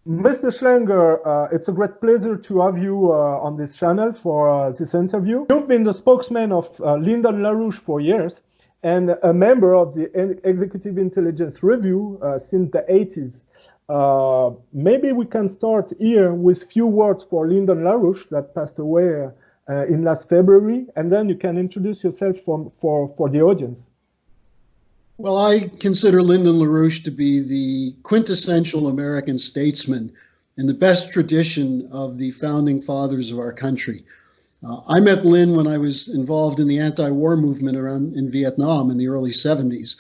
Mr. Schlanger, it's a great pleasure to have you on this channel for this interview. You've been the spokesman of Lyndon LaRouche for years and a member of the Executive Intelligence Review since the 80s. Maybe we can start here with few words for Lyndon LaRouche that passed away in last February, and then you can introduce yourself for the audience. Well, I consider Lyndon LaRouche to be the quintessential American statesman in the best tradition of the founding fathers of our country. I met Lynn when I was involved in the anti-war movement around in Vietnam in the early 70s.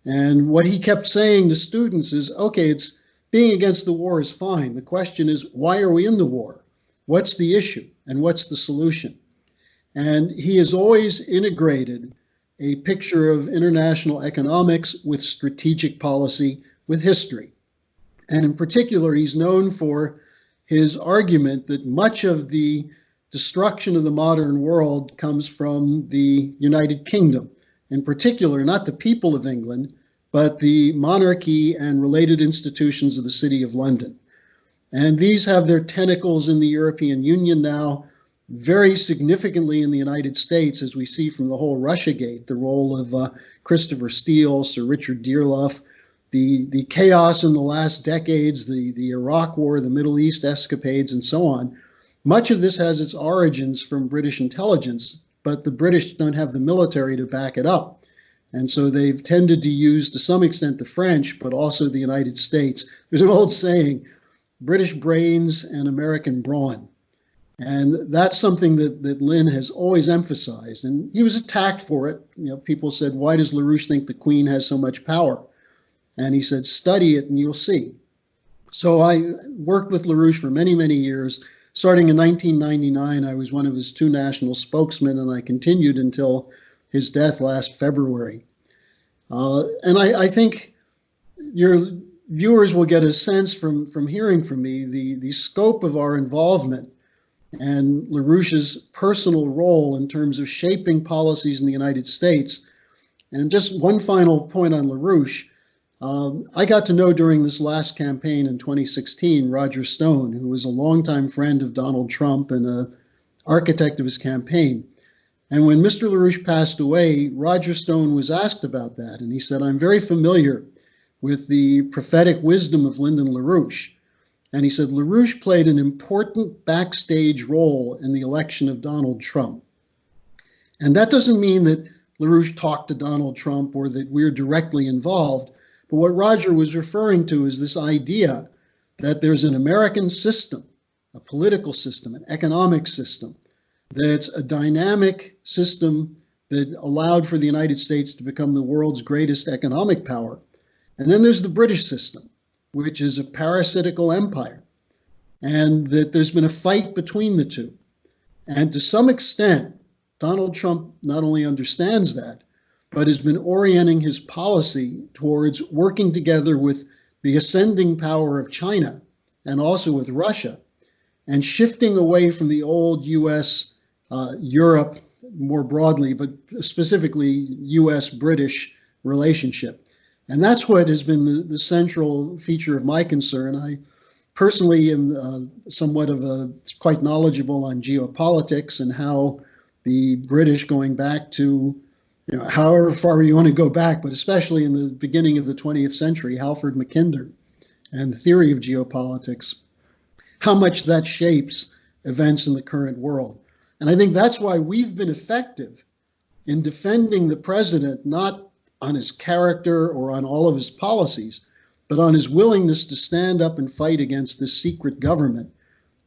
And what he kept saying to students is, okay, it's being against the war is fine. The question is, why are we in the war? What's the issue? And what's the solution? And he has always integrated a picture of international economics with strategic policy, with history. And in particular, he's known for his argument that much of the destruction of the modern world comes from the United Kingdom. In particular, not the people of England, but the monarchy and related institutions of the City of London. And these have their tentacles in the European Union now, very significantly in the United States, as we see from the whole Russiagate, the role of Christopher Steele, Sir Richard Dearloffe, the chaos in the last decades, the Iraq War, the Middle East escapades, and so on. Much of this has its origins from British intelligence, but the British don't have the military to back it up. And so they've tended to use, to some extent, the French, but also the United States. There's an old saying, British brains and American brawn. And that's something that Lynn has always emphasized. And he was attacked for it. You know, people said, why does LaRouche think the Queen has so much power? And he said, study it and you'll see. So I worked with LaRouche for many, many years. Starting in 1999, I was one of his two national spokesmen, and I continued until his death last February. And I think your viewers will get a sense from hearing from me the scope of our involvement and LaRouche's personal role in terms of shaping policies in the United States. And just one final point on LaRouche. I got to know during this last campaign in 2016, Roger Stone, who was a longtime friend of Donald Trump and an architect of his campaign. And when Mr. LaRouche passed away, Roger Stone was asked about that. And he said, I'm very familiar with the prophetic wisdom of Lyndon LaRouche. And he said, LaRouche played an important backstage role in the election of Donald Trump. And that doesn't mean that LaRouche talked to Donald Trump or that we're directly involved. But what Roger was referring to is this idea that there's an American system, a political system, an economic system, that's a dynamic system that allowed for the United States to become the world's greatest economic power. And then there's the British system, which is a parasitical empire, and that there's been a fight between the two. And to some extent, Donald Trump not only understands that, but has been orienting his policy towards working together with the ascending power of China and also with Russia, and shifting away from the old U.S., Europe more broadly, but specifically U.S.-British relationship. And that's what has been the central feature of my concern. I personally am somewhat of quite knowledgeable on geopolitics and how the British, going back to, you know, however far you want to go back, but especially in the beginning of the 20th century, Halford Mackinder and the theory of geopolitics, how much that shapes events in the current world. And I think that's why we've been effective in defending the president, not on his character or on all of his policies, but on his willingness to stand up and fight against this secret government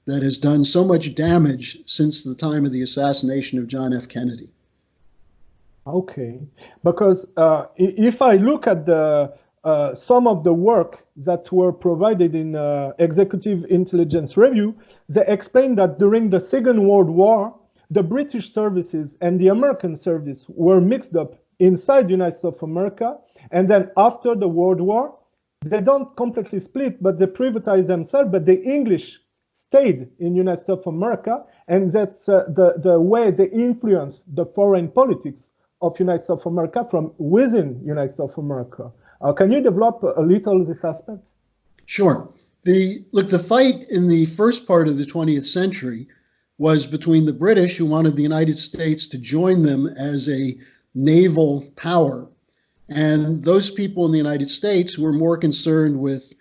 that has done so much damage since the time of the assassination of John F. Kennedy. Okay, because if I look at the some of the work that were provided in Executive Intelligence Review, they explain that during the Second World War, the British services and the American service were mixed up inside the United States of America, and then after the World War, they don't completely split, but they privatize themselves, but the English stayed in the United States of America, and that's the way they influence the foreign politics of United States of America from within United States of America. Can you develop a little this aspect? Sure. The fight in the first part of the 20th century was between the British, who wanted the United States to join them as a naval power, and those people in the United States who were more concerned with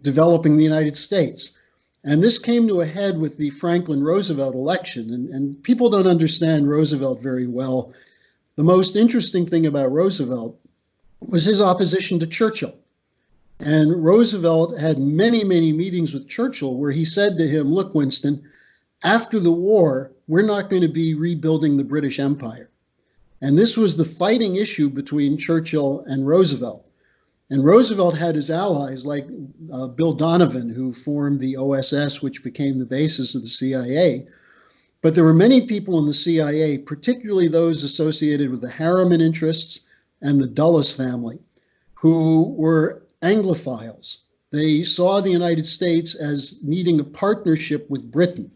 developing the United States. And this came to a head with the Franklin Roosevelt election, and people don't understand Roosevelt very well. The most interesting thing about Roosevelt was his opposition to Churchill. And Roosevelt had many, many meetings with Churchill where he said to him, look, Winston, after the war, we're not going to be rebuilding the British Empire. And this was the fighting issue between Churchill and Roosevelt. And Roosevelt had his allies like Bill Donovan, who formed the OSS, which became the basis of the CIA. But there were many people in the CIA, particularly those associated with the Harriman interests and the Dulles family, who were Anglophiles. They saw the United States as needing a partnership with Britain.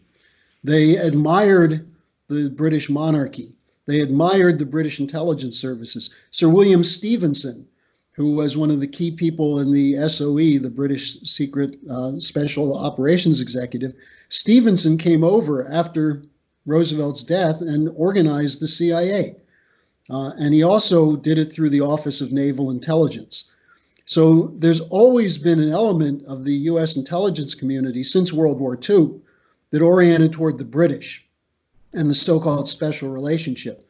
They admired the British monarchy. They admired the British intelligence services. Sir William Stevenson, who was one of the key people in the SOE, the British Secret Special Operations Executive, Stevenson came over after Roosevelt's death and organized the CIA. And he also did it through the Office of Naval Intelligence. So there's always been an element of the U.S. intelligence community since World War II that oriented toward the British and the so-called special relationship.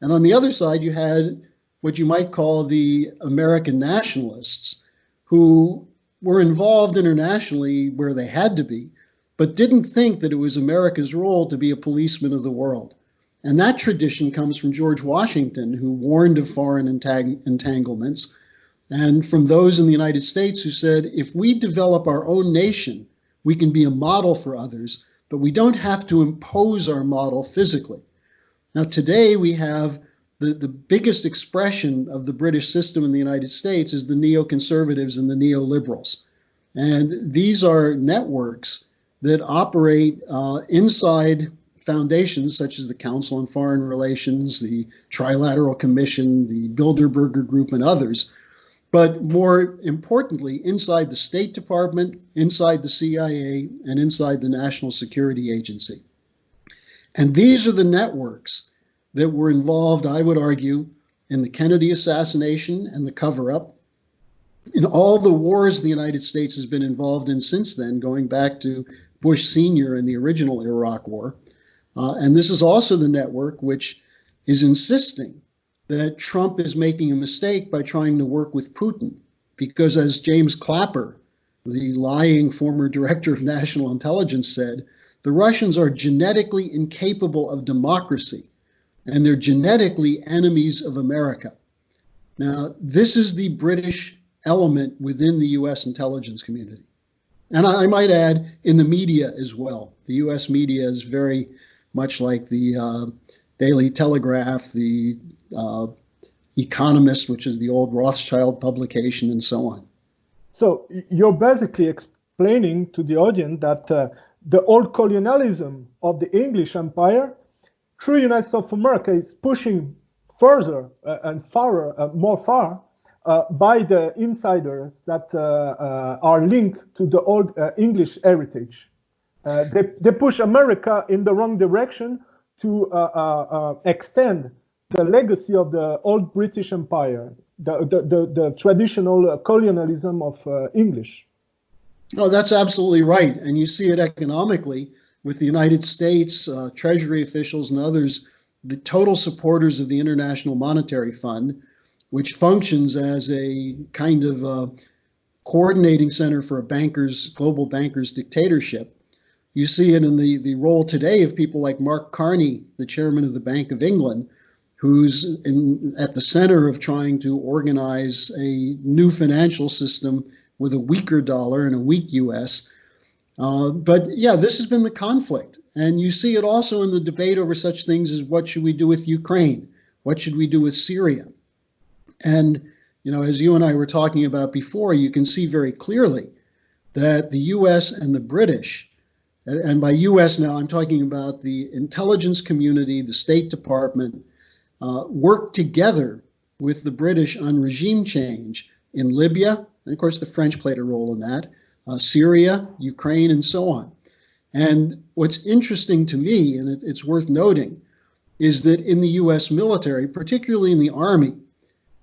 And on the other side, you had what you might call the American nationalists, who were involved internationally where they had to be, but didn't think that it was America's role to be a policeman of the world. And that tradition comes from George Washington, who warned of foreign entanglements, and from those in the United States who said, if we develop our own nation, we can be a model for others, but we don't have to impose our model physically. Now, today we have the biggest expression of the British system in the United States is the neoconservatives and the neoliberals. And these are networks that operate inside foundations such as the Council on Foreign Relations, the Trilateral Commission, the Bilderberger Group, and others. But more importantly, inside the State Department, inside the CIA, and inside the National Security Agency. And these are the networks that were involved, I would argue, in the Kennedy assassination and the cover-up, in all the wars the United States has been involved in since then, going back to Bush Sr. and the original Iraq War. And this is also the network which is insisting that Trump is making a mistake by trying to work with Putin. Because as James Clapper, the lying former director of national intelligence, said, the Russians are genetically incapable of democracy, and they're genetically enemies of America. Now, this is the British element within the U.S. intelligence community. And I might add, in the media as well. The U.S. media is very much like the Daily Telegraph, the Economist, which is the old Rothschild publication, and so on. So you're basically explaining to the audience that the old colonialism of the English Empire through the United States of America is pushing further and more far by the insiders that are linked to the old English heritage. They push America in the wrong direction to extend the legacy of the old British Empire, the traditional colonialism of English. No, that's absolutely right. And you see it economically with the United States, Treasury officials and others, the total supporters of the International Monetary Fund, which functions as a kind of coordinating center for a global bankers dictatorship. You see it in the role today of people like Mark Carney, the chairman of the Bank of England, who's at the center of trying to organize a new financial system with a weaker dollar and a weak U.S. But yeah, this has been the conflict. And you see it also in the debate over such things as what should we do with Ukraine? What should we do with Syria? And, you know, as you and I were talking about before, you can see very clearly that the U.S. and the British, and by U.S. now I'm talking about the intelligence community, the State Department, worked together with the British on regime change in Libya. And of course, the French played a role in that, Syria, Ukraine, and so on. And what's interesting to me, and it's worth noting, is that in the US military, particularly in the Army,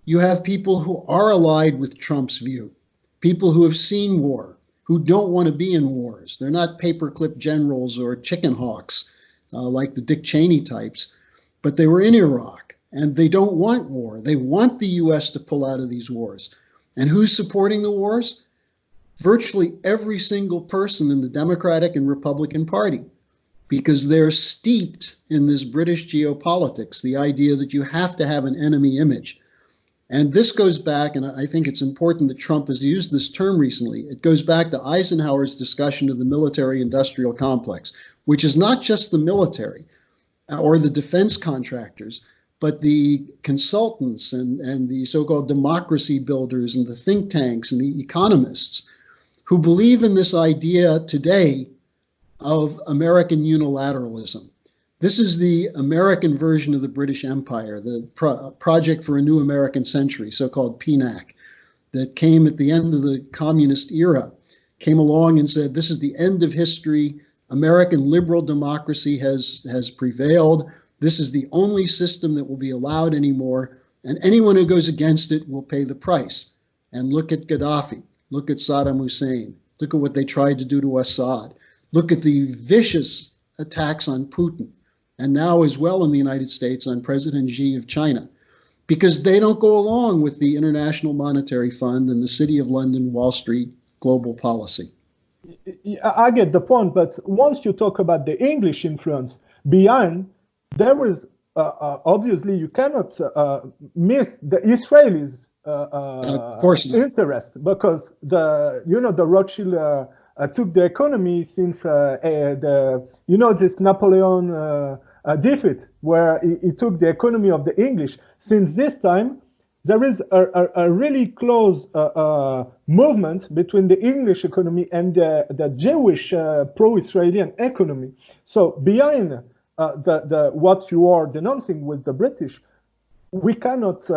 you have people who are allied with Trump's view, people who have seen war, who don't want to be in wars. They're not paperclip generals or chicken hawks like the Dick Cheney types, but they were in Iraq and they don't want war. They want the US to pull out of these wars. And who's supporting the wars? Virtually every single person in the Democratic and Republican Party, because they're steeped in this British geopolitics, the idea that you have to have an enemy image. And this goes back, and I think it's important that Trump has used this term recently, it goes back to Eisenhower's discussion of the military-industrial complex, which is not just the military or the defense contractors, but the consultants and the so-called democracy builders and the think tanks and the economists who believe in this idea today of American unilateralism. This is the American version of the British Empire, the Project for a New American Century, so-called PNAC, that came at the end of the communist era, came along and said, this is the end of history. American liberal democracy has prevailed. This is the only system that will be allowed anymore, and anyone who goes against it will pay the price. And look at Gaddafi. Look at Saddam Hussein. Look at what they tried to do to Assad. Look at the vicious attacks on Putin. And now as well in the United States on President Xi of China, because they don't go along with the International Monetary Fund and the City of London, Wall Street global policy. I get the point, but once you talk about the English influence behind, there is obviously you cannot miss the Israelis' of course not. interest, because the Rothschild took the economy since this Napoleon defeat, where he took the economy of the English. Since this time, there is a really close movement between the English economy and the Jewish pro-Israeli economy. So behind what you are denouncing with the British, we cannot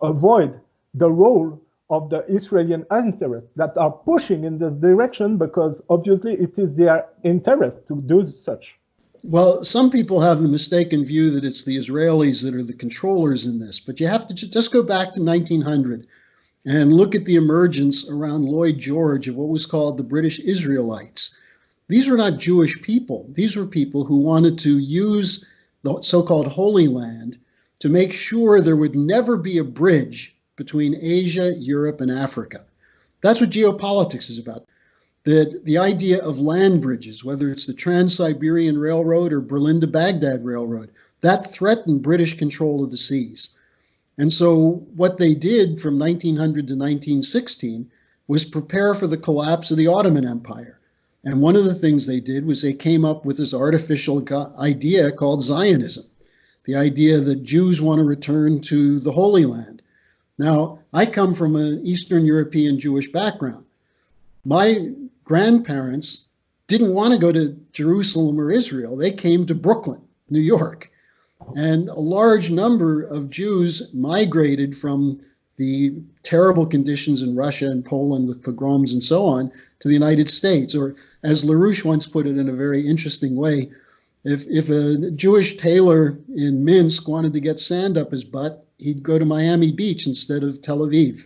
avoid the role of the Israeli interests that are pushing in this direction, because obviously it is their interest to do such. Well, some people have the mistaken view that it's the Israelis that are the controllers in this, but you have to just go back to 1900 and look at the emergence around Lloyd George of what was called the British Israelites. These were not Jewish people. These were people who wanted to use the so-called Holy Land to make sure there would never be a bridge between Asia, Europe, and Africa. That's what geopolitics is about. The idea of land bridges, whether it's the Trans-Siberian Railroad or Berlin to Baghdad Railroad, that threatened British control of the seas. And so what they did from 1900 to 1916 was prepare for the collapse of the Ottoman Empire. And one of the things they did was they came up with this artificial idea called Zionism, the idea that Jews want to return to the Holy Land. Now, I come from an Eastern European Jewish background. My grandparents didn't want to go to Jerusalem or Israel. They came to Brooklyn, New York. And a large number of Jews migrated from the terrible conditions in Russia and Poland with pogroms and so on to the United States. Or as Larouche once put it in a very interesting way, if a Jewish tailor in Minsk wanted to get sand up his butt, he'd go to Miami Beach instead of Tel Aviv.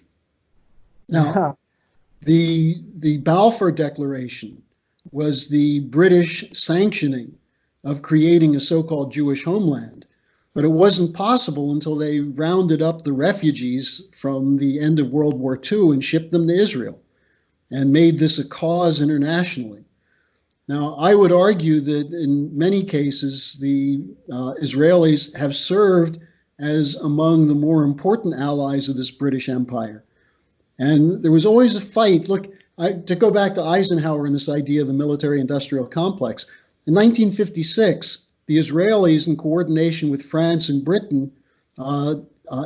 Now, the Balfour Declaration was the British sanctioning of creating a so-called Jewish homeland. But it wasn't possible until they rounded up the refugees from the end of World War II and shipped them to Israel and made this a cause internationally. Now, I would argue that in many cases, the Israelis have served as among the more important allies of this British Empire. And there was always a fight. Look, to go back to Eisenhower and this idea of the military-industrial complex, in 1956, the Israelis, in coordination with France and Britain,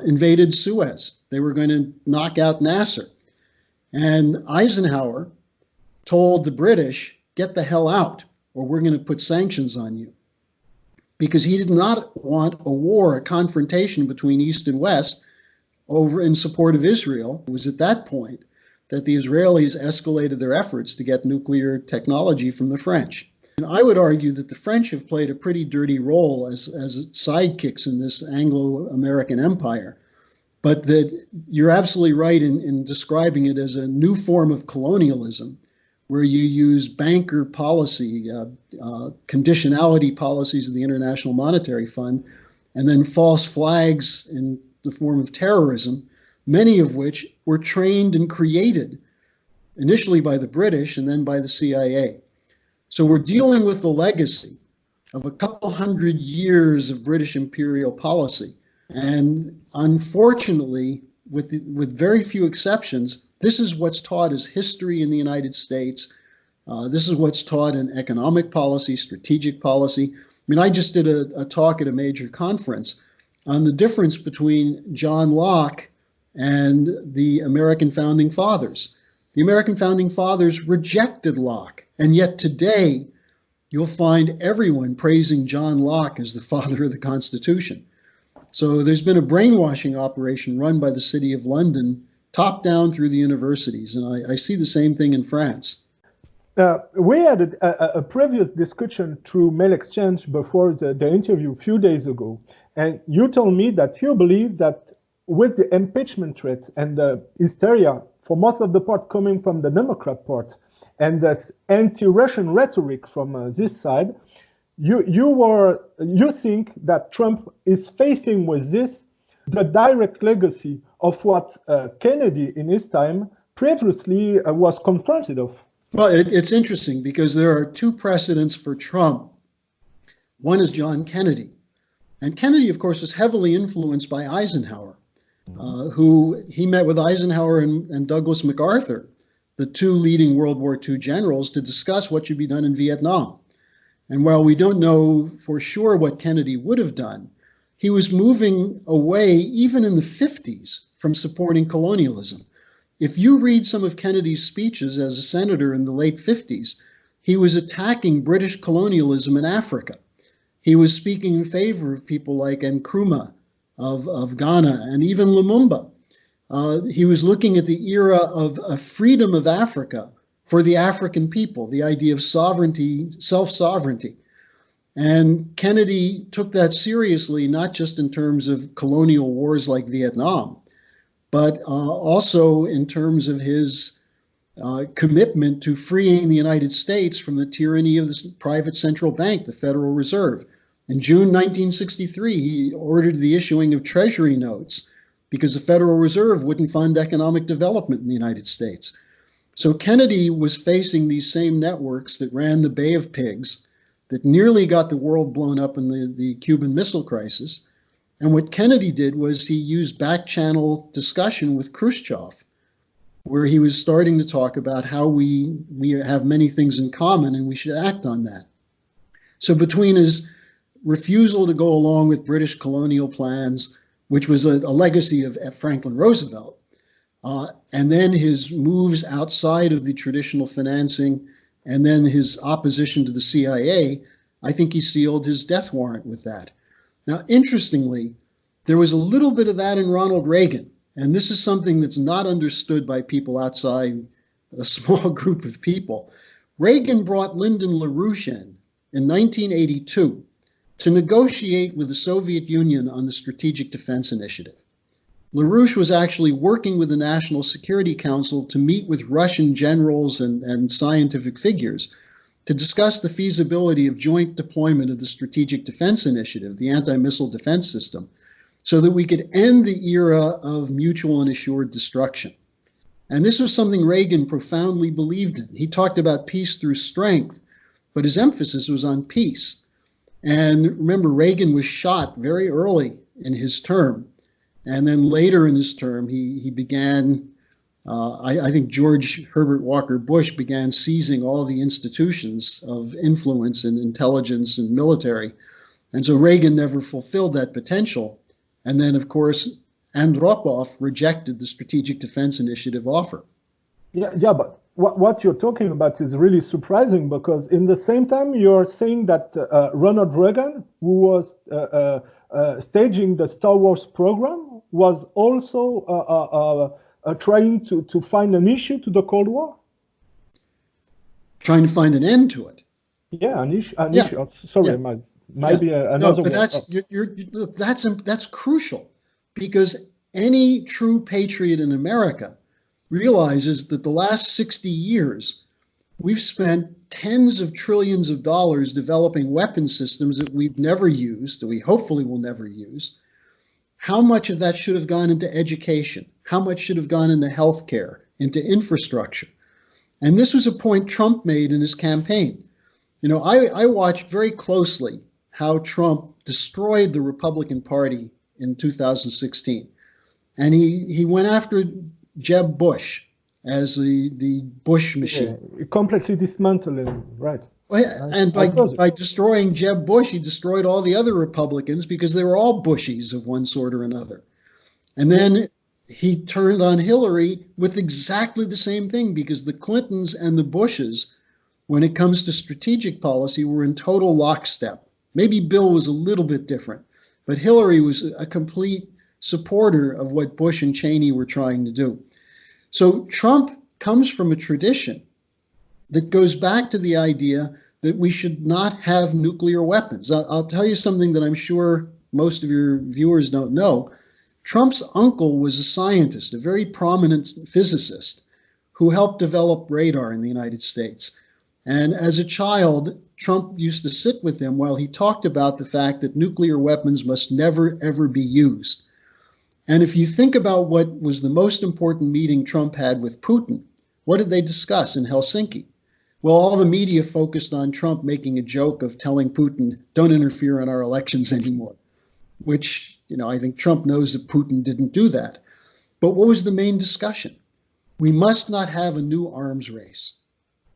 invaded Suez. They were going to knock out Nasser. And Eisenhower told the British, get the hell out, or we're going to put sanctions on you. Because he did not want a war, a confrontation between East and West over in support of Israel. It was at that point that the Israelis escalated their efforts to get nuclear technology from the French. And I would argue that the French have played a pretty dirty role as sidekicks in this Anglo-American empire. But that you're absolutely right in describing it as a new form of colonialism, where you use banker policy, conditionality policies of the International Monetary Fund, and then false flags in the form of terrorism, many of which were trained and created initially by the British and then by the CIA. So we're dealing with the legacy of a couple hundred years of British imperial policy. And unfortunately, with very few exceptions, this is what's taught as history in the United States. This is what's taught in economic policy, strategic policy. I mean, I just did a talk at a major conference on the difference between John Locke and the American Founding Fathers. The American Founding Fathers rejected Locke, and yet today you'll find everyone praising John Locke as the father of the Constitution. So there's been a brainwashing operation run by the City of London, top down through the universities, and I see the same thing in France. We had a previous discussion through mail exchange before the interview a few days ago, and you told me that you believe that with the impeachment threat and the hysteria for most of the part coming from the Democrat part and the anti-Russian rhetoric from this side, you think that Trump is facing with this the direct legacy of what Kennedy in his time previously was confronted of. Well, it's interesting because there are two precedents for Trump. One is John Kennedy. And Kennedy, of course, was heavily influenced by Eisenhower, who he met with Eisenhower and Douglas MacArthur, the two leading World War II generals, to discuss what should be done in Vietnam. And while we don't know for sure what Kennedy would have done, he was moving away, even in the 50s, from supporting colonialism. If you read some of Kennedy's speeches as a senator in the late 50s, he was attacking British colonialism in Africa. He was speaking in favor of people like Nkrumah of Ghana and even Lumumba. He was looking at the era of a freedom of Africa for the African people, the idea of sovereignty, self-sovereignty. And Kennedy took that seriously, not just in terms of colonial wars like Vietnam, but also in terms of his commitment to freeing the United States from the tyranny of the private central bank, the Federal Reserve. In June 1963, he ordered the issuing of treasury notes because the Federal Reserve wouldn't fund economic development in the United States. So Kennedy was facing these same networks that ran the Bay of Pigs, that nearly got the world blown up in the Cuban Missile Crisis. And what Kennedy did was he used back-channel discussion with Khrushchev, where he was starting to talk about how we have many things in common and we should act on that. So between his refusal to go along with British colonial plans, which was a legacy of Franklin Roosevelt, and then his moves outside of the traditional financing, and then his opposition to the CIA, I think he sealed his death warrant with that. Now, interestingly, there was a little bit of that in Ronald Reagan, and this is something that's not understood by people outside a small group of people. Reagan brought Lyndon LaRouche in 1982 to negotiate with the Soviet Union on the Strategic Defense Initiative. LaRouche was actually working with the National Security Council to meet with Russian generals and scientific figures to discuss the feasibility of joint deployment of the Strategic Defense Initiative, the anti-missile defense system, so that we could end the era of mutual and assured destruction. And this was something Reagan profoundly believed in. He talked about peace through strength, but his emphasis was on peace. And remember, Reagan was shot very early in his term. And then later in his term, he began, I think George Herbert Walker Bush began seizing all the institutions of influence in intelligence and military. And so Reagan never fulfilled that potential. And then, of course, Andropov rejected the Strategic Defense Initiative offer. Yeah, but what you're talking about is really surprising, because in the same time you're saying that Ronald Reagan, who was staging the Star Wars program, was also trying to find an issue to the Cold War? Trying to find an end to it. Yeah, an issue. Yeah. Issue. Sorry, Yeah. might be another. No, but that's crucial, because any true patriot in America realizes that the last 60 years we've spent tens of trillions of dollars developing weapon systems that we've never used, that we hopefully will never use. How much of that should have gone into education? How much should have gone into healthcare, into infrastructure? And this was a point Trump made in his campaign. You know, I watched very closely how Trump destroyed the Republican Party in 2016. And he went after Jeb Bush as the Bush machine. Yeah, completely dismantling, right. And by destroying Jeb Bush, he destroyed all the other Republicans because they were all Bushies of one sort or another. And then he turned on Hillary with exactly the same thing, because the Clintons and the Bushes, when it comes to strategic policy, were in total lockstep. Maybe Bill was a little bit different, but Hillary was a complete supporter of what Bush and Cheney were trying to do. So Trump comes from a tradition that goes back to the idea that we should not have nuclear weapons. I'll tell you something that I'm sure most of your viewers don't know. Trump's uncle was a scientist, a very prominent physicist, who helped develop radar in the United States. And as a child, Trump used to sit with him while he talked about the fact that nuclear weapons must never, ever be used. And if you think about what was the most important meeting Trump had with Putin, what did they discuss in Helsinki? Well, all the media focused on Trump making a joke of telling Putin, don't interfere in our elections anymore, which, you know, I think Trump knows that Putin didn't do that. But what was the main discussion? We must not have a new arms race.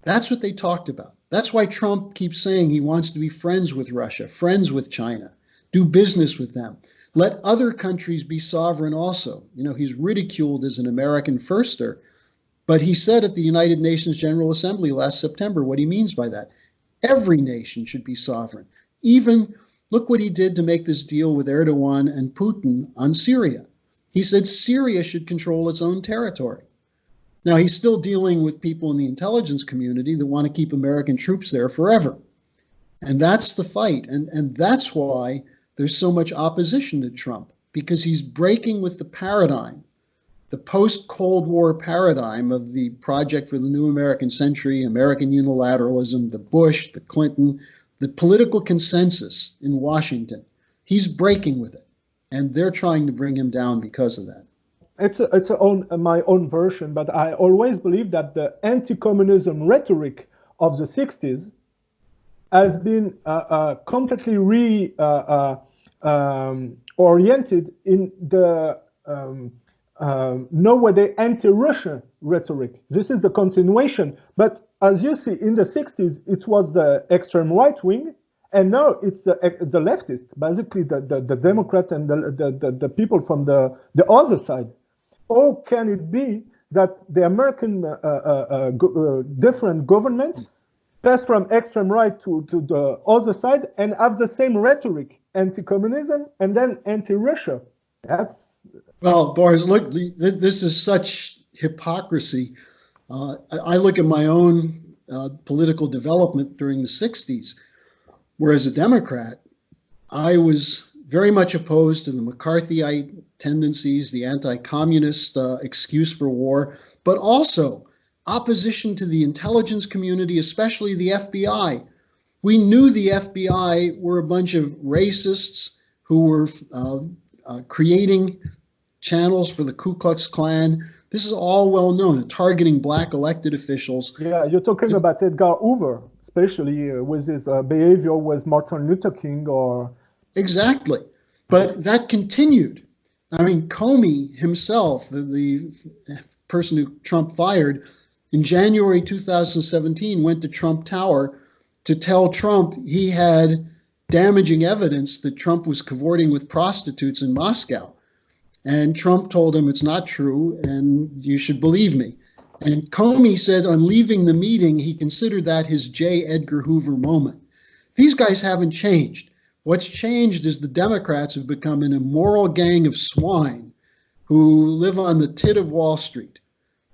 That's what they talked about. That's why Trump keeps saying he wants to be friends with Russia, friends with China, do business with them. Let other countries be sovereign also. You know, he's ridiculed as an American firster, but he said at the United Nations General Assembly last September what he means by that. Every nation should be sovereign. Even, look what he did to make this deal with Erdogan and Putin on Syria. He said Syria should control its own territory. Now, he's still dealing with people in the intelligence community that want to keep American troops there forever. And that's the fight. And that's why there's so much opposition to Trump, because he's breaking with the paradigm, the post-Cold War paradigm of the Project for the New American Century, American unilateralism, the Bush, the Clinton, the political consensus in Washington. He's breaking with it, and they're trying to bring him down because of that. It's my own version, but I always believe that the anti-communism rhetoric of the 60s has been completely oriented in the nowadays anti-Russian rhetoric. This is the continuation. But as you see, in the 60s, it was the extreme right wing, and now it's the leftist, basically the Democrat and the people from the other side. How can it be that the American different governments pass from extreme right to the other side and have the same rhetoric, anti-communism and then anti-Russia? Well, Boris, look, this is such hypocrisy. I look at my own political development during the 60s, where as a Democrat, I was very much opposed to the McCarthyite tendencies, the anti-communist excuse for war, but also opposition to the intelligence community, especially the FBI. We knew the FBI were a bunch of racists who were creating channels for the Ku Klux Klan. This is all well known, targeting black elected officials. Yeah, you're talking about Edgar Hoover, especially with his behavior with Martin Luther King or... Exactly. But that continued. I mean, Comey himself, the person who Trump fired, in January 2017 went to Trump Tower to tell Trump he had damaging evidence that Trump was cavorting with prostitutes in Moscow. And Trump told him it's not true and you should believe me. And Comey said on leaving the meeting, he considered that his J. Edgar Hoover moment. These guys haven't changed. What's changed is the Democrats have become an immoral gang of swine who live on the tit of Wall Street.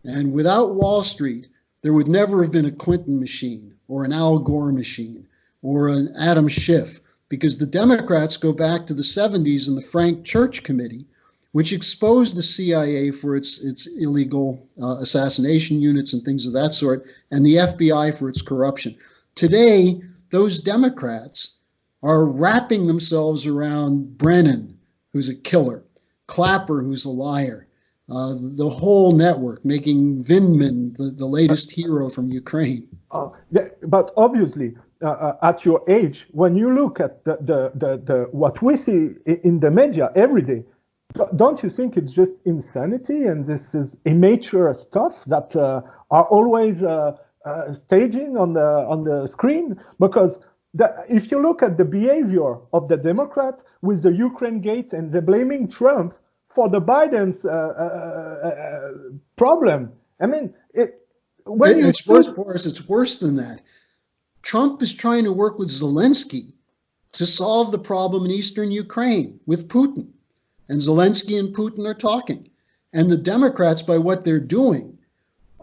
And without Wall Street, there would never have been a Clinton machine or an Al Gore machine or an Adam Schiff, because the Democrats go back to the 70s and the Frank Church Committee, which exposed the CIA for its illegal assassination units and things of that sort, and the FBI for its corruption. Today, those Democrats are wrapping themselves around Brennan, who's a killer, Clapper, who's a liar, the whole network, making Vindman the latest hero from Ukraine. But obviously, at your age, when you look at the what we see in the media every day, don't you think it's just insanity, and this is immature stuff that are always staging on the screen? Because if you look at the behavior of the Democrat with the Ukraine gate, and they're blaming Trump for the Biden's problem. I mean, it's worse, Boris. It's worse than that. Trump is trying to work with Zelensky to solve the problem in eastern Ukraine with Putin. And Zelensky and Putin are talking. And the Democrats, by what they're doing,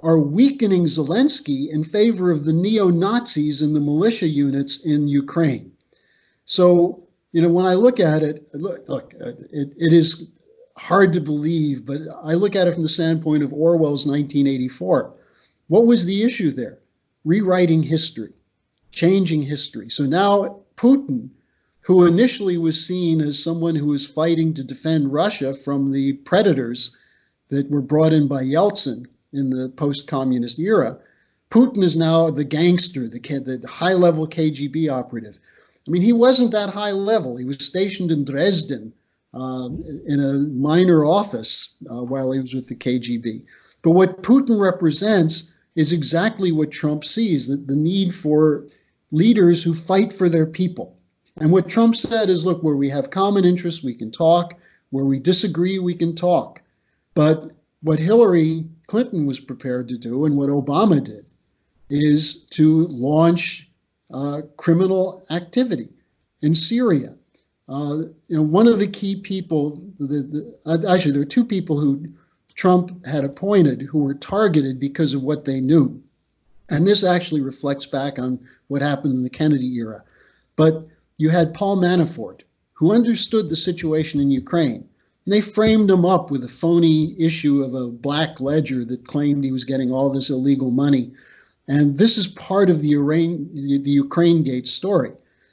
are weakening Zelensky in favor of the neo-Nazis and the militia units in Ukraine. So, when I look at it, it is hard to believe, but I look at it from the standpoint of Orwell's 1984. What was the issue there? Rewriting history, changing history. So now Putin, who initially was seen as someone who was fighting to defend Russia from the predators that were brought in by Yeltsin in the post-communist era, Putin is now the gangster, the high-level KGB operative. I mean, he wasn't that high level. He was stationed in Dresden in a minor office while he was with the KGB. But what Putin represents is exactly what Trump sees, the need for leaders who fight for their people. And what Trump said is, look, where we have common interests, we can talk. Where we disagree, we can talk. But what Hillary Clinton was prepared to do, and what Obama did, is to launch criminal activity in Syria. One of the key people, actually, there were two people who Trump had appointed who were targeted because of what they knew. And this actually reflects back on what happened in the Kennedy era. But you had Paul Manafort, who understood the situation in Ukraine. And they framed him up with a phony issue of a black ledger that claimed he was getting all this illegal money. And this is part of the Ukraine Gate story.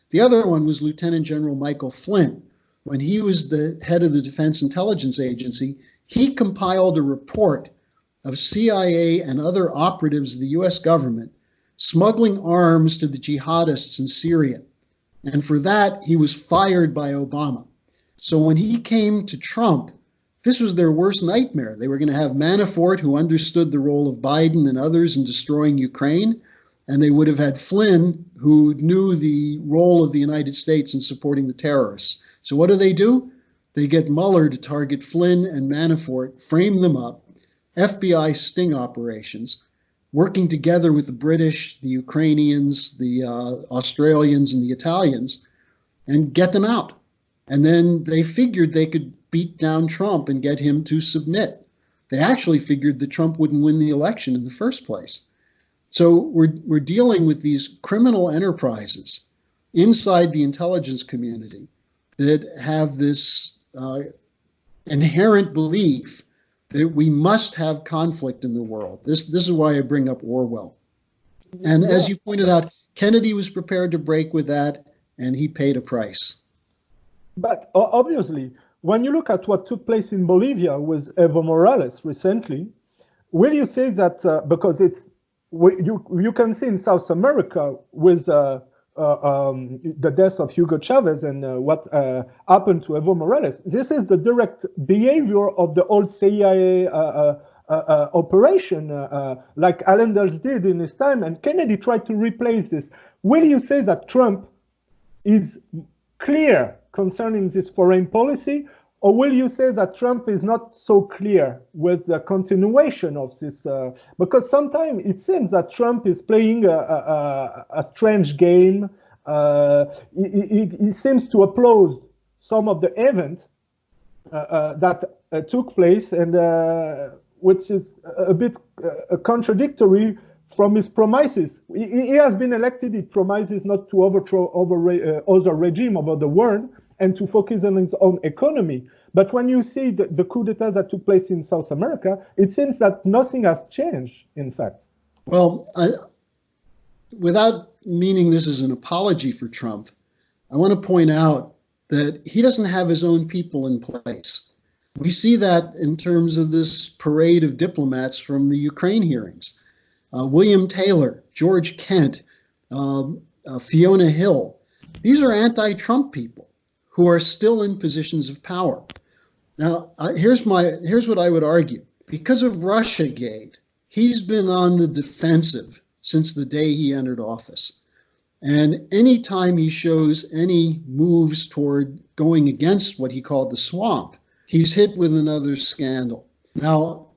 The other one was Lieutenant General Michael Flynn. When he was the head of the Defense Intelligence Agency, he compiled a report of CIA and other operatives of the US government smuggling arms to the jihadists in Syria. And for that, he was fired by Obama. So when he came to Trump, this was their worst nightmare. They were going to have Manafort, who understood the role of Biden and others in destroying Ukraine, and they would have had Flynn, who knew the role of the United States in supporting the terrorists. So what do? They get Mueller to target Flynn and Manafort, frame them up, FBI sting operations, working together with the British, the Ukrainians, the Australians, and the Italians, and get them out. And then they figured they could beat down Trump and get him to submit. They actually figured that Trump wouldn't win the election in the first place. So we're dealing with these criminal enterprises inside the intelligence community that have this inherent belief that we must have conflict in the world. This is why I bring up Orwell. And as you pointed out, Kennedy was prepared to break with that, and he paid a price. But obviously, when you look at what took place in Bolivia with Evo Morales recently, will you say that because you can see in South America with the death of Hugo Chavez and what happened to Evo Morales, this is the direct behavior of the old CIA operation, like Allen Dulles did in his time, and Kennedy tried to replace this. Will you say that Trump is clear concerning this foreign policy, or will you say that Trump is not so clear with the continuation of this? Because sometimes it seems that Trump is playing a strange game. He seems to applaud some of the events that took place, and which is a bit contradictory from his promises. He has been elected. He promises not to overthrow other regime over the world and to focus on his own economy. But when you see the coup d'etat that took place in South America, it seems that nothing has changed, in fact. Well, without meaning this as an apology for Trump, I want to point out that he doesn't have his own people in place. We see that in terms of this parade of diplomats from the Ukraine hearings. William Taylor, George Kent, Fiona Hill. These are anti-Trump people who are still in positions of power. Now, here's what I would argue. Because of Russiagate, he's been on the defensive since the day he entered office. And anytime he shows any moves toward going against what he called the swamp, he's hit with another scandal. Now,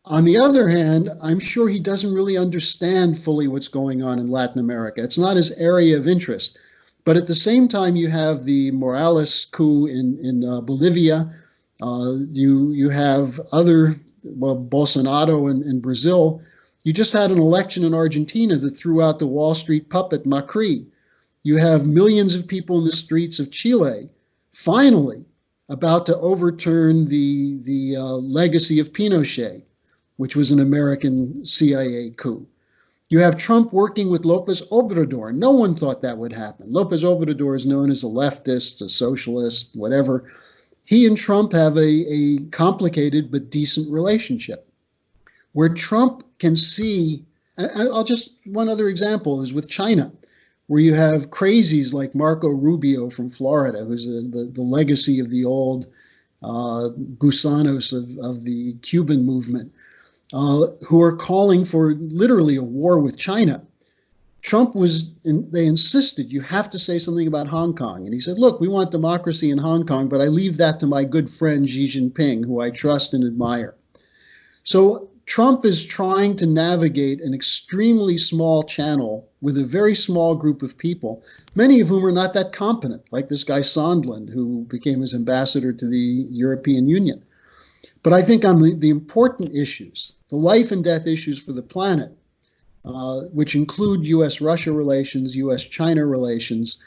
on the other hand, I'm sure he doesn't really understand fully what's going on in Latin America. It's not his area of interest. But at the same time, you have the Morales coup in Bolivia. You have other, Bolsonaro in Brazil. You just had an election in Argentina that threw out the Wall Street puppet Macri. You have millions of people in the streets of Chile, finally about to overturn the legacy of Pinochet, which was an American CIA coup. You have Trump working with Lopez Obrador. No one thought that would happen. Lopez Obrador is known as a leftist, a socialist, whatever. He and Trump have a complicated but decent relationship, where Trump can see, one other example is with China, where you have crazies like Marco Rubio from Florida, who's the legacy of the old gusanos of the Cuban movement, who are calling for literally a war with China. Trump they insisted, you have to say something about Hong Kong. And he said, look, we want democracy in Hong Kong, but I leave that to my good friend Xi Jinping, who I trust and admire. So Trump is trying to navigate an extremely small channel with a very small group of people, many of whom are not that competent, like this guy Sondland, who became his ambassador to the European Union. But I think on the important issues, the life and death issues for the planet, which include U.S.-Russia relations, U.S.-China relations,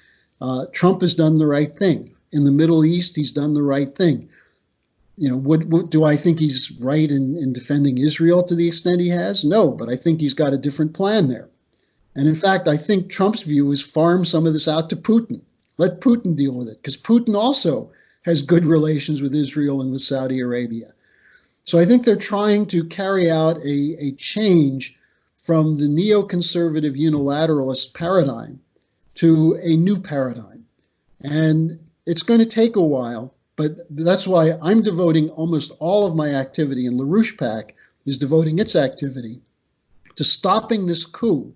Trump has done the right thing. In the Middle East, he's done the right thing. You know, what do I think he's right in defending Israel to the extent he has? No, but I think he's got a different plan there. And in fact, I think Trump's view is farm some of this out to Putin. Let Putin deal with it, because Putin also has good relations with Israel and with Saudi Arabia. So I think they're trying to carry out a change from the neoconservative unilateralist paradigm to a new paradigm. And it's going to take a while, but that's why I'm devoting almost all of my activity, and Larouche PAC is devoting its activity to stopping this coup,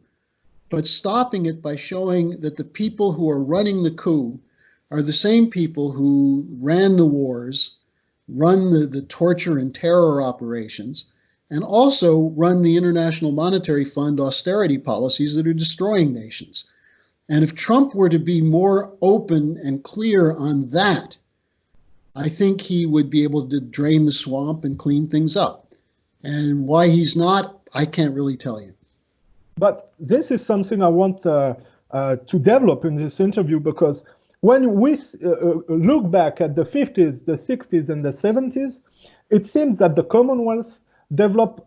but stopping it by showing that the people who are running the coup are the same people who ran the wars, run the torture and terror operations, and also run the International Monetary Fund austerity policies that are destroying nations. And if Trump were to be more open and clear on that, I think he would be able to drain the swamp and clean things up. And why he's not, I can't really tell you. But this is something I want to develop in this interview, because when we look back at the 50s, the 60s, and the 70s, it seems that the Commonwealth developed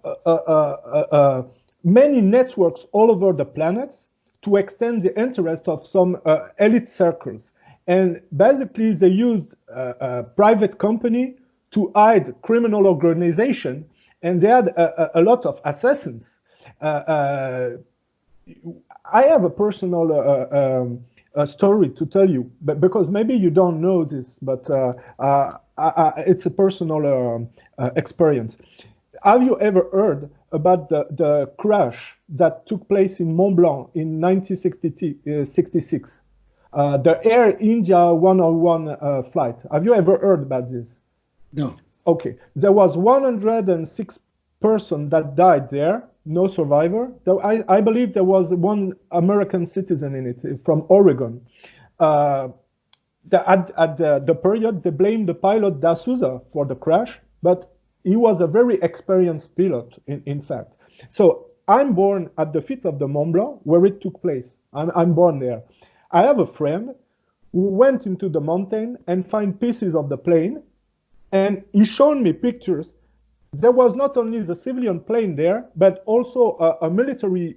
many networks all over the planet to extend the interest of some elite circles. And basically, they used a private company to hide criminal organization, and they had a lot of assassins. I have a personal story to tell you, but because maybe you don't know this, but it's a personal experience. Have you ever heard about the crash that took place in Mont Blanc in 1966? The Air India 101 flight. Have you ever heard about this? No. Okay. There was 106 persons that died there, no survivor. Though I believe there was one American citizen in it from Oregon. at the period, they blamed the pilot D'Souza for the crash, but he was a very experienced pilot, in fact. So I'm born at the feet of the Mont Blanc, where it took place. I'm born there. I have a friend who went into the mountain and find pieces of the plane, and he showed me pictures. There was not only the civilian plane there, but also a military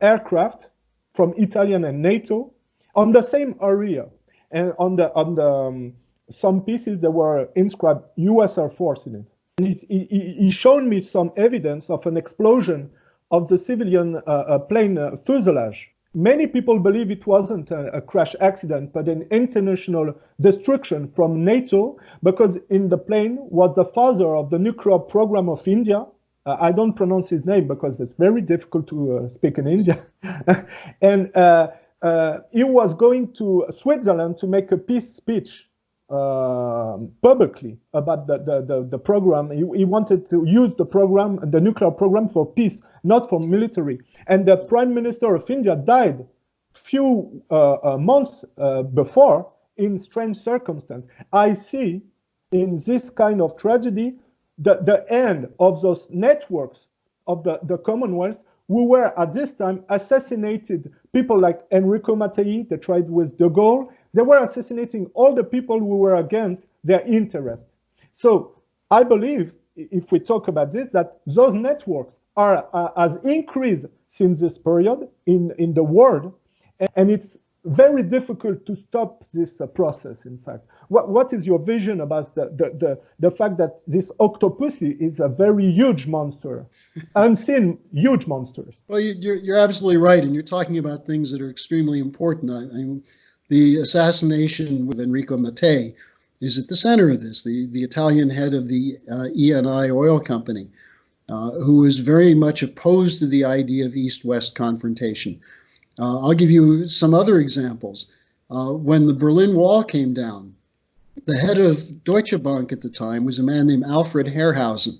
aircraft from Italian and NATO on the same area. And on the some pieces there were inscribed U.S. Air Force in it. And he showed me some evidence of an explosion of the civilian plane fuselage. Many people believe it wasn't a crash accident, but an international destruction from NATO, because in the plane was the father of the nuclear program of India. I don't pronounce his name because it's very difficult to speak in India. And he was going to Switzerland to make a peace speech publicly about the program. He wanted to use the program, the nuclear program, for peace, not for military. And the Prime Minister of India died few months before in strange circumstances. I see in this kind of tragedy the end of those networks of the Commonwealth who were at this time assassinated. People like Enrico Mattei, they tried with de Gaulle. They were assassinating all the people who were against their interests. So I believe, if we talk about this, that those networks has increased since this period in the world, and it's very difficult to stop this process, in fact. What is your vision about the fact that this Octopussy is a very huge monster, unseen huge monsters? Well, you're absolutely right, and you're talking about things that are extremely important. The assassination with Enrico Mattei is at the center of this, the Italian head of the ENI oil company, who is very much opposed to the idea of East-West confrontation. I'll give you some other examples. When the Berlin Wall came down, the head of Deutsche Bank at the time was a man named Alfred Herrhausen.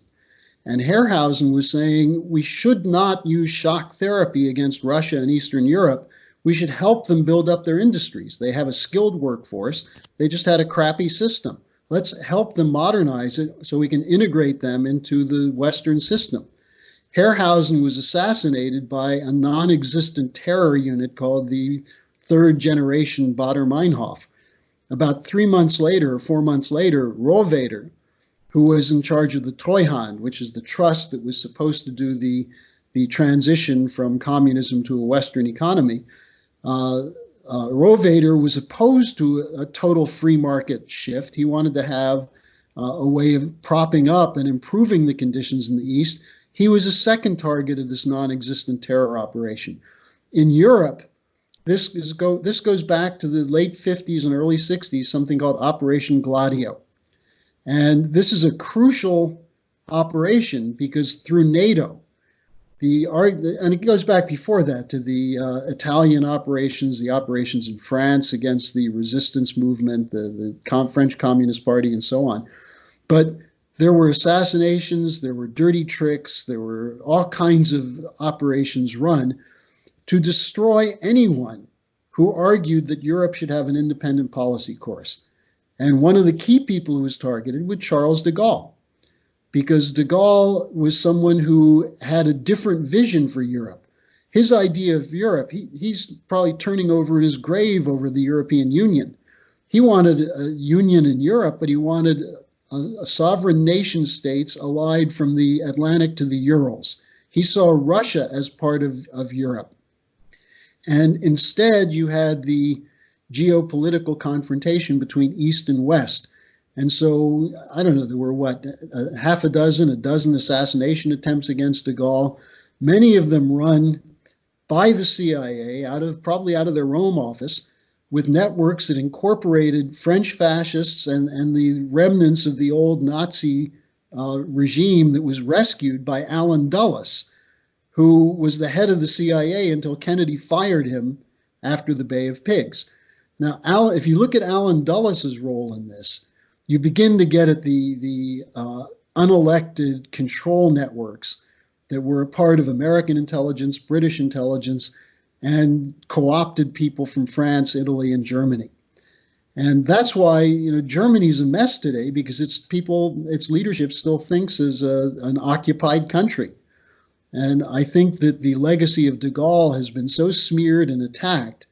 And Herrhausen was saying we should not use shock therapy against Russia and Eastern Europe. We should help them build up their industries. They have a skilled workforce. They just had a crappy system. Let's help them modernize it so we can integrate them into the Western system. Herrhausen was assassinated by a non-existent terror unit called the Third Generation Baader-Meinhof. About 3 months later, or 4 months later, Rohwedder, who was in charge of the Treuhand, which is the trust that was supposed to do the transition from communism to a Western economy, Rohwedder was opposed to a total free market shift. He wanted to have a way of propping up and improving the conditions in the East. He was a second target of this non-existent terror operation. In Europe, this goes back to the late 50s and early 60s, something called Operation Gladio. And this is a crucial operation because through NATO, and it goes back before that to the Italian operations, the operations in France against the resistance movement, the French Communist Party, and so on. But there were assassinations, there were dirty tricks, there were all kinds of operations run to destroy anyone who argued that Europe should have an independent policy course. And one of the key people who was targeted was Charles de Gaulle, because de Gaulle was someone who had a different vision for Europe. His idea of Europe, he's probably turning over in his grave over the European Union. He wanted a union in Europe, but he wanted a sovereign nation states allied from the Atlantic to the Urals. He saw Russia as part of Europe. And instead, you had the geopolitical confrontation between East and West. And so, I don't know, there were a dozen assassination attempts against de Gaulle, many of them run by the CIA probably out of their Rome office, with networks that incorporated French fascists and the remnants of the old Nazi regime that was rescued by Allen Dulles, who was the head of the CIA until Kennedy fired him after the Bay of Pigs. Now, if you look at Allen Dulles' role in this, you begin to get at the unelected control networks that were a part of American intelligence, British intelligence, and co-opted people from France, Italy, and Germany. And that's why, Germany's a mess today, because its leadership still thinks as an occupied country. And I think that the legacy of de Gaulle has been so smeared and attacked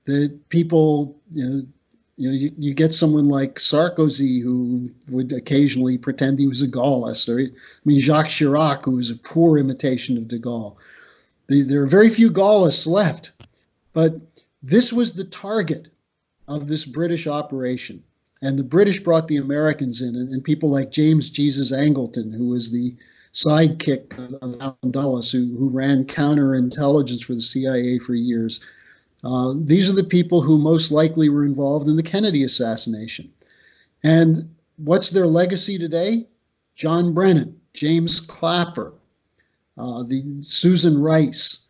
that people, you get someone like Sarkozy, who would occasionally pretend he was a Gaullist, or Jacques Chirac, who was a poor imitation of de Gaulle. There are very few Gaullists left, but this was the target of this British operation. And the British brought the Americans in, and people like James Jesus Angleton, who was the sidekick of Allen Dulles, who ran counterintelligence for the CIA for years. These are the people who most likely were involved in the Kennedy assassination. And what's their legacy today? John Brennan, James Clapper, Susan Rice.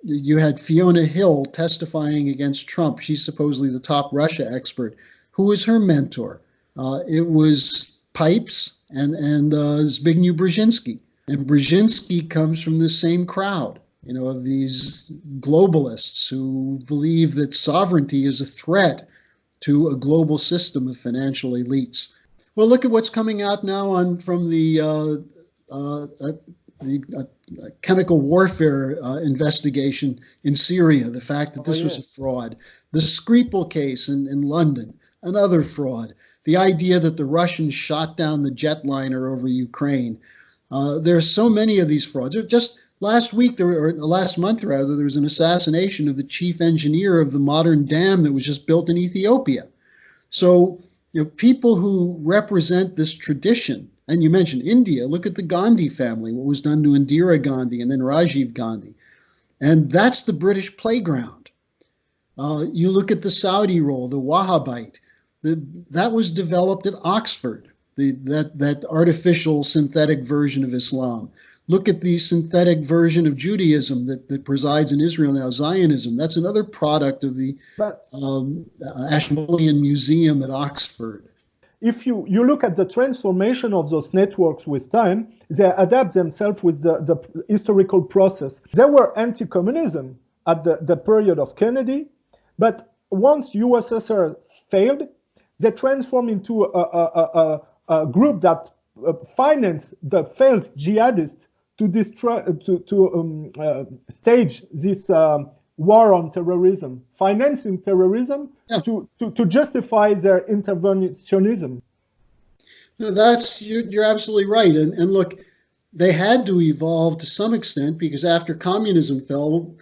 You had Fiona Hill testifying against Trump. She's supposedly the top Russia expert. Who was her mentor? It was Pipes and Zbigniew Brzezinski. And Brzezinski comes from the same crowd, of these globalists who believe that sovereignty is a threat to a global system of financial elites. Well, look at what's coming out now from the chemical warfare investigation in Syria, the fact that this was a fraud. The Skripal case in London, another fraud. The idea that the Russians shot down the jetliner over Ukraine. There are so many of these frauds. Just last month, there was an assassination of the chief engineer of the modern dam that was just built in Ethiopia. So, people who represent this tradition, and you mentioned India, look at the Gandhi family, what was done to Indira Gandhi and then Rajiv Gandhi. And that's the British playground. You look at the Saudi role, the Wahhabite, that was developed at Oxford, that artificial synthetic version of Islam. Look at the synthetic version of Judaism that presides in Israel now, Zionism. That's another product of the Ashmolean Museum at Oxford. If you look at the transformation of those networks with time, they adapt themselves with the historical process. They were anti-communism at the period of Kennedy, but once USSR failed, they transformed into a group that financed the failed jihadists to destroy, stage this war on terrorism, financing terrorism to justify their interventionism. No, you're absolutely right. And look, they had to evolve to some extent, because after communism fell,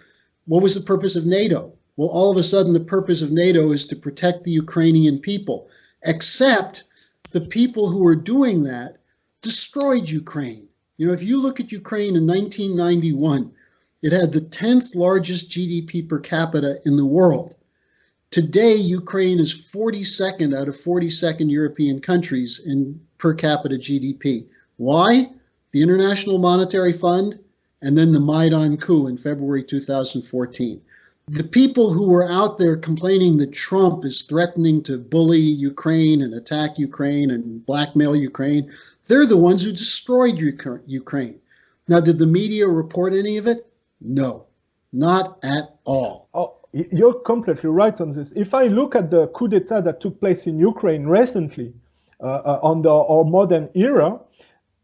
what was the purpose of NATO? Well, all of a sudden, the purpose of NATO is to protect the Ukrainian people, except the people who were doing that destroyed Ukraine. If you look at Ukraine in 1991, it had the 10th largest GDP per capita in the world. Today, Ukraine is 42nd out of 42nd European countries in per capita GDP. Why? The International Monetary Fund and then the Maidan coup in February 2014. The people who were out there complaining that Trump is threatening to bully Ukraine and attack Ukraine and blackmail Ukraine, they're the ones who destroyed Ukraine. Now, did the media report any of it? No, not at all. Oh, you're completely right on this. If I look at the coup d'etat that took place in Ukraine recently, on our modern era,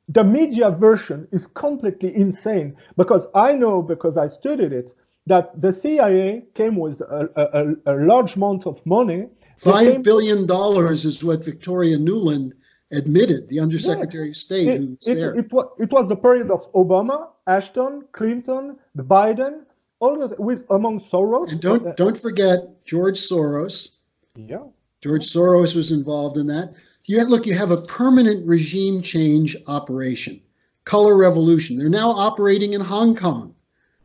the media version is completely insane, because I know, because I studied it, that the CIA came with a large amount of money. $5 billion is what Victoria Nuland admitted, the Undersecretary of State who was there. It was the period of Obama, Ashton, Clinton, Biden, all of with among Soros. And don't forget George Soros. Yeah, George Soros was involved in that. You have a permanent regime change operation, color revolution. They're now operating in Hong Kong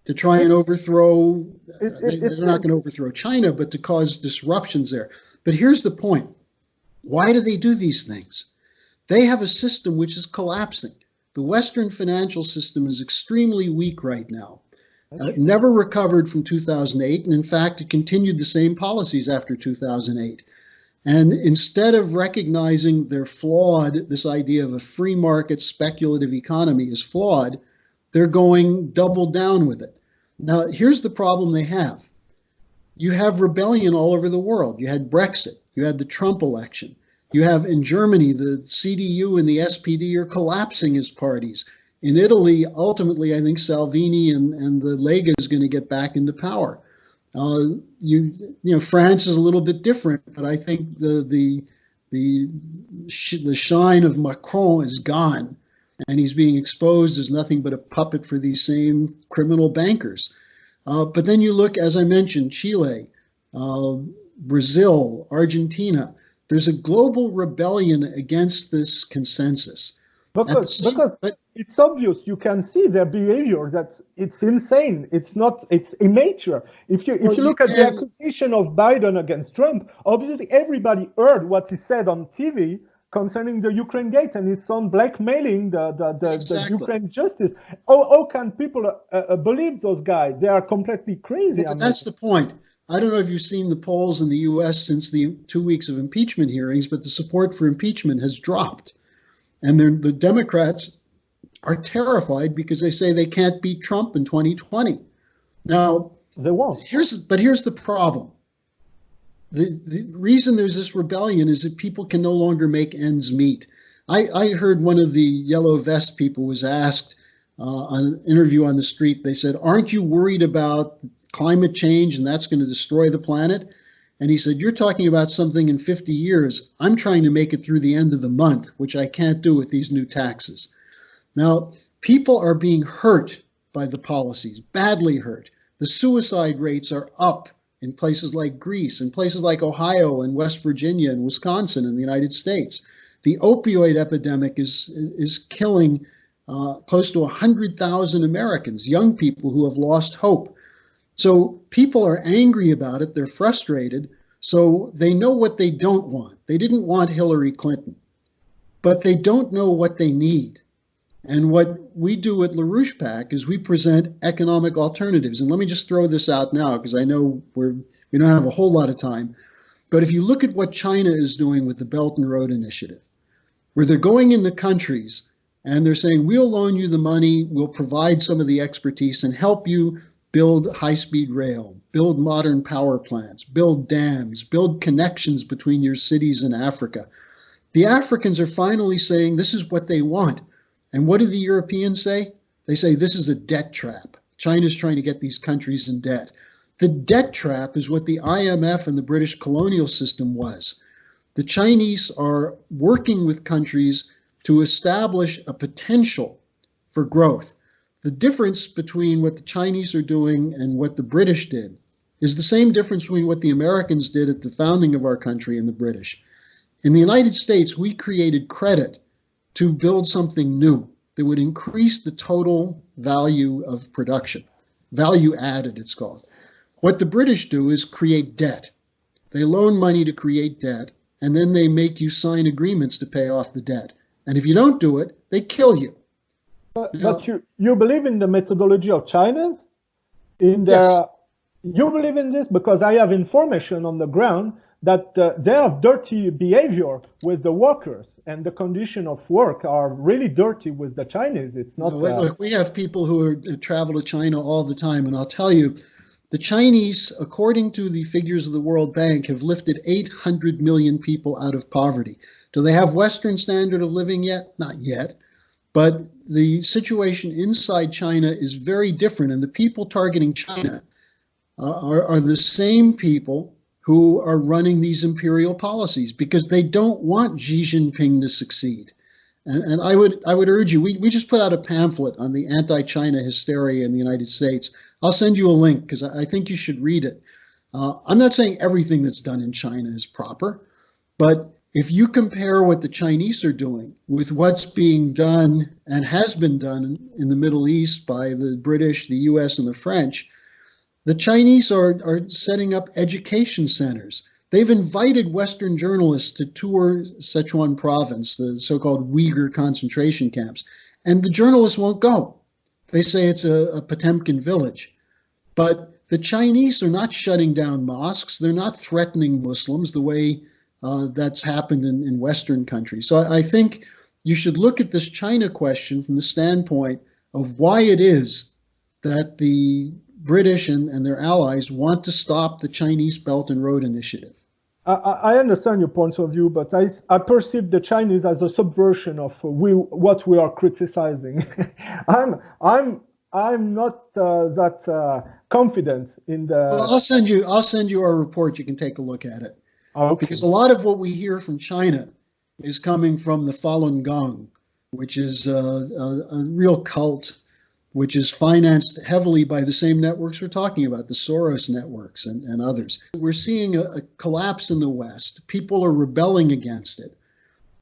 to try and overthrow. They're not going to overthrow China, but to cause disruptions there. But here's the point: why do they do these things? They have a system which is collapsing. The Western financial system is extremely weak right now. Never recovered from 2008, and in fact, it continued the same policies after 2008. And instead of recognizing they're flawed, this idea of a free market speculative economy is flawed, they're going double down with it. Now, here's the problem they have. You have rebellion all over the world. You had Brexit. You had the Trump election. You have in Germany, the CDU and the SPD are collapsing as parties. In Italy, ultimately, I think Salvini and the Lega is going to get back into power. You know, France is a little bit different, but I think the shine of Macron is gone, and he's being exposed as nothing but a puppet for these same criminal bankers. But then you look, as I mentioned, Chile, Brazil, Argentina. There's a global rebellion against this consensus. Because it's obvious, you can see their behavior, that it's insane. It's immature. If you look at the accusation of Biden against Trump, obviously everybody heard what he said on TV concerning the Ukraine gate and his son blackmailing the Ukraine justice. How can people believe those guys? They are completely crazy. But that's the point. I don't know if you've seen the polls in the U.S. since the 2 weeks of impeachment hearings, but the support for impeachment has dropped. And the Democrats are terrified because they say they can't beat Trump in 2020. Now, they won't. Here's the problem. The reason there's this rebellion is that people can no longer make ends meet. I heard one of the yellow vest people was asked on an interview on the street, they said, aren't you worried about climate change and that's going to destroy the planet? And he said, you're talking about something in 50 years. I'm trying to make it through the end of the month, which I can't do with these new taxes. Now, people are being hurt by the policies, badly hurt. The suicide rates are up in places like Greece, in places like Ohio and West Virginia and Wisconsin in the United States. The opioid epidemic is killing close to 100,000 Americans, young people who have lost hope. So people are angry about it. They're frustrated. So they know what they don't want. They didn't want Hillary Clinton, but they don't know what they need. And what we do at Larouche PAC is we present economic alternatives. And let me just throw this out now, because I know we don't have a whole lot of time. But if you look at what China is doing with the Belt and Road Initiative, where they're going into countries and they're saying, we'll loan you the money, we'll provide some of the expertise and help you build high-speed rail, build modern power plants, build dams, build connections between your cities in Africa. The Africans are finally saying this is what they want. And what do the Europeans say? They say this is a debt trap. China's trying to get these countries in debt. The debt trap is what the IMF and the British colonial system was. The Chinese are working with countries to establish a potential for growth. The difference between what the Chinese are doing and what the British did is the same difference between what the Americans did at the founding of our country and the British. In the United States, we created credit to build something new that would increase the total value of production. Value added, it's called. What the British do is create debt. They loan money to create debt, and then they make you sign agreements to pay off the debt. And if you don't do it, they kill you. But you believe in the methodology of China's? Yes. You believe in this? Because I have information on the ground that they have dirty behavior with the workers, and the condition of work are really dirty with the Chinese. It's not. Look, we have people who travel to China all the time, and I'll tell you, the Chinese, according to the figures of the World Bank, have lifted 800 million people out of poverty. Do they have Western standard of living yet? Not yet. But the situation inside China is very different, and the people targeting China are the same people who are running these imperial policies because they don't want Xi Jinping to succeed. And I would urge you, we just put out a pamphlet on the anti-China hysteria in the United States. I'll send you a link because I think you should read it. I'm not saying everything that's done in China is proper, but if you compare what the Chinese are doing with what's being done and has been done in the Middle East by the British, the US, and the French, the Chinese are setting up education centers. They've invited Western journalists to tour Sichuan province, the so-called Uyghur concentration camps, and the journalists won't go. They say it's a Potemkin village. But the Chinese are not shutting down mosques. They're not threatening Muslims the way that's happened in Western countries. So I think you should look at this China question from the standpoint of why it is that the British and their allies want to stop the Chinese Belt and Road Initiative. I understand your point of view, but I perceive the Chinese as a subversion of what we are criticizing. I'm not that confident in the. Well, I'll send you our report. You can take a look at it. Okay. Because a lot of what we hear from China is coming from the Falun Gong, which is a real cult, which is financed heavily by the same networks we're talking about, the Soros networks and others. We're seeing a collapse in the West. People are rebelling against it.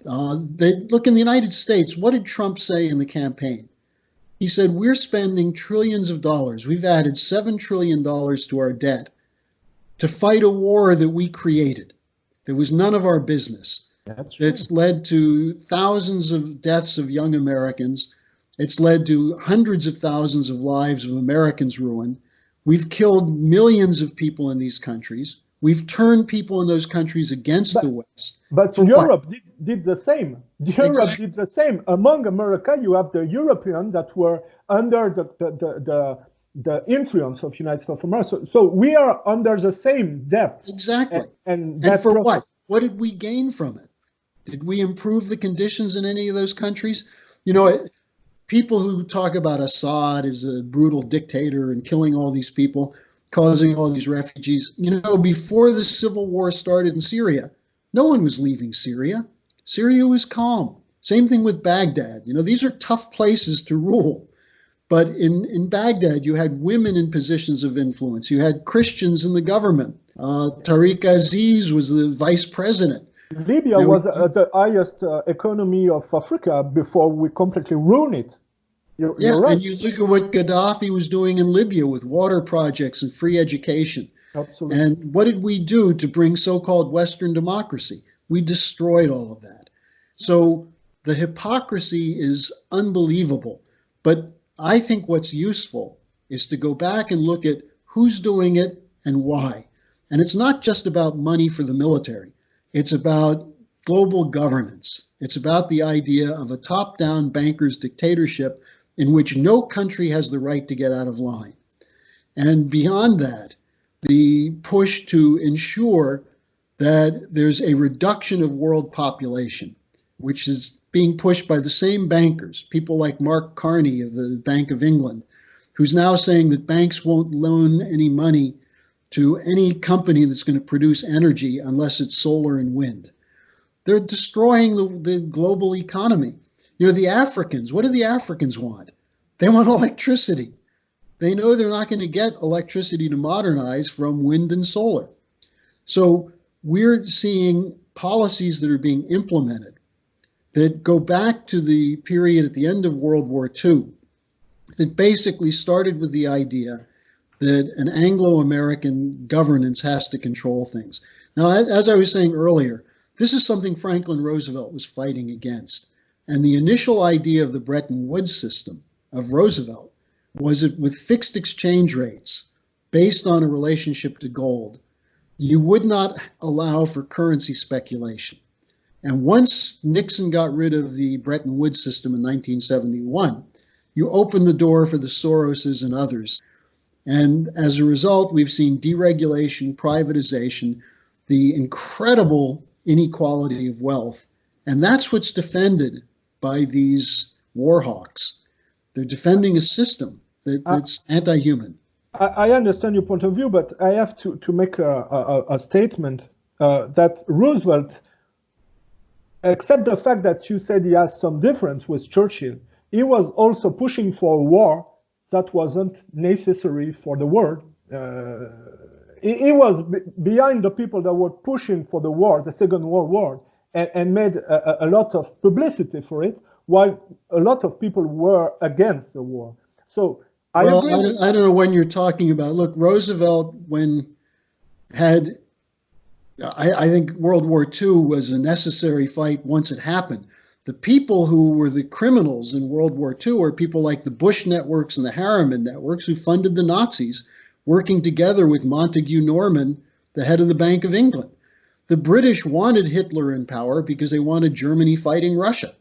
Look, in the United States, what did Trump say in the campaign? He said, we're spending trillions of dollars. We've added $7 trillion to our debt to fight a war that we created. That was none of our business. It's led to thousands of deaths of young Americans. It's led to hundreds of thousands of lives of Americans ruined. We've killed millions of people in these countries. We've turned people in those countries against the West. But Europe did the same. Europe did the same. Among America, you have the Europeans that were under the influence of United States of America. So we are under the same debt. Exactly. And for what? What did we gain from it? Did we improve the conditions in any of those countries? You know, people who talk about Assad as a brutal dictator and killing all these people, causing all these refugees. You know, before the civil war started in Syria, no one was leaving Syria. Syria was calm. Same thing with Baghdad. You know, these are tough places to rule. But in Baghdad, you had women in positions of influence. You had Christians in the government. Tariq Aziz was the vice president. Libya was the highest economy of Africa before we completely ruined it. You're right. And you look at what Gaddafi was doing in Libya with water projects and free education. Absolutely. And what did we do to bring so-called Western democracy? We destroyed all of that. So the hypocrisy is unbelievable. But I think what's useful is to go back and look at who's doing it and why. And it's not just about money for the military. It's about global governance. It's about the idea of a top-down banker's dictatorship in which no country has the right to get out of line. And beyond that, the push to ensure that there's a reduction of world population, which is being pushed by the same bankers, people like Mark Carney of the Bank of England, who's now saying that banks won't loan any money to any company that's going to produce energy unless it's solar and wind. They're destroying the global economy. You know, the Africans, what do the Africans want? They want electricity. They know they're not going to get electricity to modernize from wind and solar. So we're seeing policies that are being implemented that go back to the period at the end of World War II that basically started with the idea that an Anglo-American governance has to control things. Now, as I was saying earlier, this is something Franklin Roosevelt was fighting against. And the initial idea of the Bretton Woods system of Roosevelt was that with fixed exchange rates based on a relationship to gold, you would not allow for currency speculation. And once Nixon got rid of the Bretton Woods system in 1971, you opened the door for the Soroses and others. And as a result, we've seen deregulation, privatization, the incredible inequality of wealth. And that's what's defended by these war hawks. They're defending a system that's anti-human. I understand your point of view, but I have to make a statement that Roosevelt, except the fact that you said he has some difference with Churchill, he was also pushing for a war that wasn't necessary for the world. He was behind the people that were pushing for the war, the Second World War, and made a lot of publicity for it, while a lot of people were against the war. So I agree. I don't know when you're talking about. Look, Roosevelt, I think World War II was a necessary fight once it happened. The people who were the criminals in World War II are people like the Bush networks and the Harriman networks who funded the Nazis, working together with Montague Norman, the head of the Bank of England. The British wanted Hitler in power because they wanted Germany fighting Russia.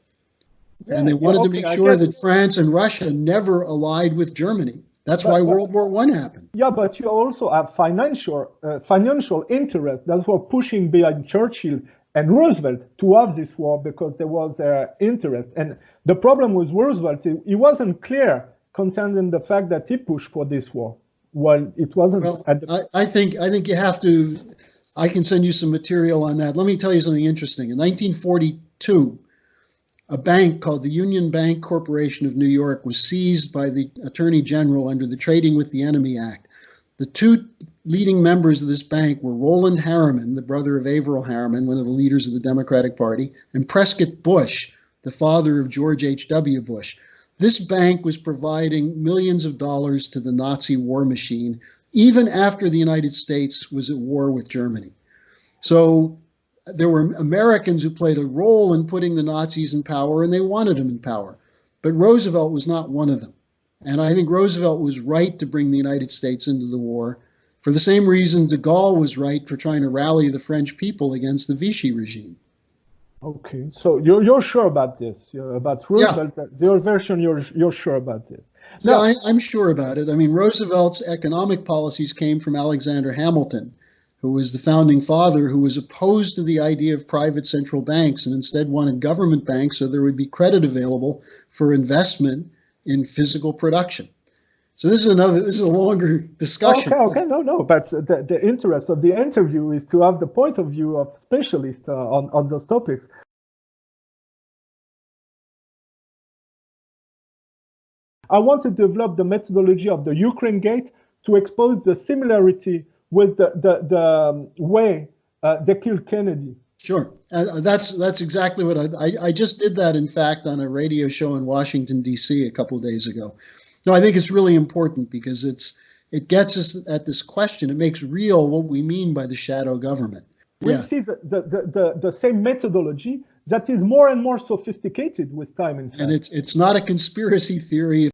And they wanted to make sure that France and Russia never allied with Germany. That's why World War I happened. Yeah, but you also have financial interests that were pushing behind Churchill and Roosevelt to have this war because there was interest. And the problem with Roosevelt, he wasn't clear concerning the fact that he pushed for this war. Well, it wasn't. Well, I think you have to. I can send you some material on that. Let me tell you something interesting. In 1942, a bank called the Union Bank Corporation of New York was seized by the Attorney General under the Trading with the Enemy Act. The two leading members of this bank were Roland Harriman, the brother of Averell Harriman, one of the leaders of the Democratic Party, and Prescott Bush, the father of George H.W. Bush. This bank was providing millions of dollars to the Nazi war machine, even after the United States was at war with Germany. So there were Americans who played a role in putting the Nazis in power, and they wanted them in power. But Roosevelt was not one of them. And I think Roosevelt was right to bring the United States into the war for the same reason de Gaulle was right for trying to rally the French people against the Vichy regime. Okay, so you're sure about this, about Roosevelt, yeah. Your version, you're sure about this. Now, yeah, I'm sure about it. I mean, Roosevelt's economic policies came from Alexander Hamilton, who was the founding father, who was opposed to the idea of private central banks and instead wanted government banks so there would be credit available for investment in physical production. So this is a longer discussion. Okay, no. But the interest of the interview is to have the point of view of specialists on those topics. I want to develop the methodology of the Ukraine Gate to expose the similarity with the way they killed Kennedy. Sure, that's exactly what I just did that, in fact, on a radio show in Washington, D.C. a couple of days ago. No, I think it's really important because it gets us at this question. It makes real what we mean by the shadow government. We see the same methodology that is more and more sophisticated with time, in fact. And it's not a conspiracy theory.